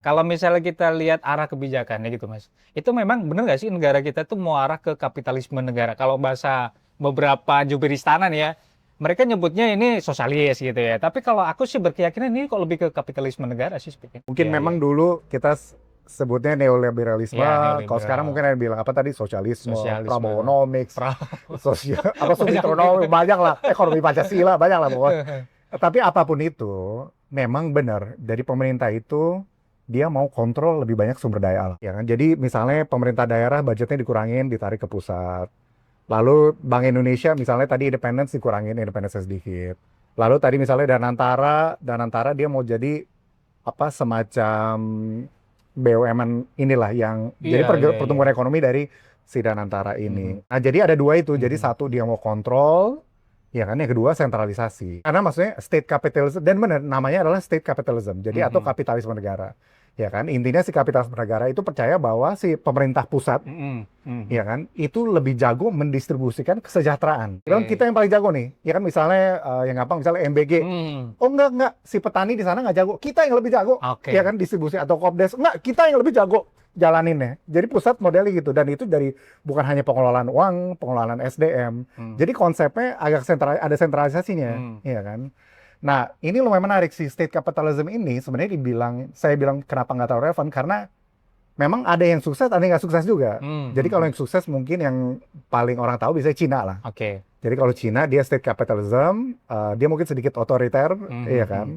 Kalau misalnya kita lihat arah kebijakannya gitu Mas, itu memang bener nggak sih negara kita tuh mau arah ke kapitalisme negara? Kalau bahasa beberapa jubir istana nih ya, mereka nyebutnya ini sosialis gitu ya. Tapi kalau aku sih berkeyakinan ini kok lebih ke kapitalisme negara sih sepertinya. Mungkin Iya, iya. memang dulu kita sebutnya neoliberalisme, Iya, kalau sekarang neoliberal, mungkin ada yang bilang apa tadi, sosialisme, sosialisme, Prabowonomics, pra sosial apa banyak gitu. Sumitrono, banyak lah, ekonomi Pancasila banyak lah pokoknya. Tapi apapun itu, memang benar dari pemerintah itu dia mau kontrol lebih banyak sumber daya alam, ya kan? Jadi misalnya pemerintah daerah budgetnya dikurangin, ditarik ke pusat. Lalu Bank Indonesia misalnya tadi independence dikurangin, independence sedikit. Lalu tadi misalnya Danantara dia mau jadi apa semacam BUMN inilah yang jadi Iya, iya, iya. pertumbuhan ekonomi dari si Danantara ini. Nah, jadi ada dua itu. Jadi Mhm. satu dia mau kontrol, ya kan? Yang kedua sentralisasi. Karena maksudnya state capitalism dan benar namanya adalah state capitalism. Jadi atau Mhm. kapitalisme negara. Ya kan? Intinya si kapitalisme negara itu percaya bahwa si pemerintah pusat Mhm. ya Mhm. kan, itu lebih jago mendistribusikan kesejahteraan. Kan kita Oke. yang paling jago nih, ya kan misalnya yang gampang misalnya MBG. Hmm. Oh enggak, si petani di sana nggak jago, kita yang lebih jago, ya Oke. kan distribusi atau Kopdes, enggak kita yang lebih jago jalaninnya. Jadi pusat modelnya gitu, dan itu dari bukan hanya pengelolaan uang, pengelolaan SDM. Hmm. Jadi konsepnya agak ada sentralisasinya, Hmm. ya kan. Nah ini lumayan menarik sih state capitalism ini sebenarnya saya bilang kenapa nggak terlalu relevan karena memang ada yang sukses, ada yang nggak sukses juga. Hmm. Jadi kalau Hmm. yang sukses mungkin yang paling orang tahu biasanya Cina lah. Oke. Jadi kalau Cina dia state capitalism, dia mungkin sedikit otoriter, Hmm. iya Hmm. kan.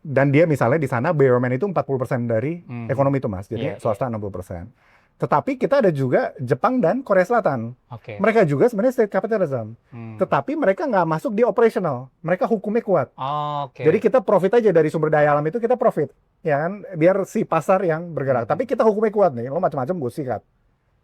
Dan dia misalnya di sana BUMN itu 40% dari Hmm. ekonomi itu Mas. Jadi Iya, iya. swasta 60%. Tetapi kita ada juga Jepang dan Korea Selatan. Oke. Mereka juga sebenarnya state capitalism. Hmm. Tetapi mereka nggak masuk di operational. Mereka hukumnya kuat. Jadi Oke. kita profit aja dari sumber daya alam itu kita profit, ya kan? Biar si pasar yang bergerak. Hmm. Tapi kita hukumnya kuat nih, lo macam-macam gue sikat,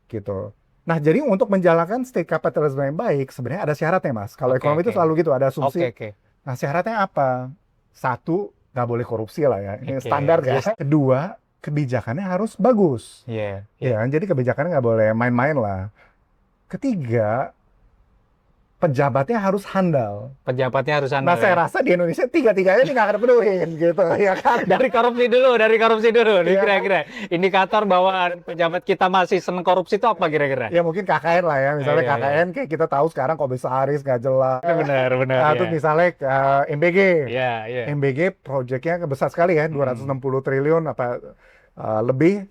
gitu. Nah jadi untuk menjalankan state capitalism yang baik, sebenarnya ada syaratnya mas. Kalau Oke, ekonomi itu oke. selalu gitu, ada Oke, asumsi. oke. Nah syaratnya apa? Satu, nggak boleh korupsi lah ya, ini Oke. standar kan. Yes. Kedua, kebijakannya harus bagus, Iya, iya. ya kan? Jadi kebijakannya nggak boleh main-main lah. Ketiga, pejabatnya harus handal. Pejabatnya harus Nah, handal saya ya. rasa di Indonesia tiga-tiganya ini nggak akan penuhin, gitu, ya kan? Dari korupsi dulu, nih Iya kan? kira-kira. Indikator bahwa pejabat kita masih seneng korupsi itu apa kira-kira? Ya mungkin KKN lah ya, misalnya Iya, iya. KKN kayak kita tahu sekarang komisaris nggak jelas. Benar, benar, Nah, ya. terus misalnya MBG. Iya, iya. MBG proyeknya besar sekali ya, 260 triliun apa lebih.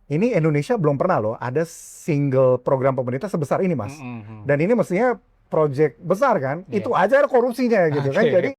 Ini Indonesia belum pernah loh ada single program pemerintah sebesar ini, Mas. Mhm. Dan ini mestinya proyek besar kan? Iya. Itu aja ada korupsinya gitu kan. Oke. Jadi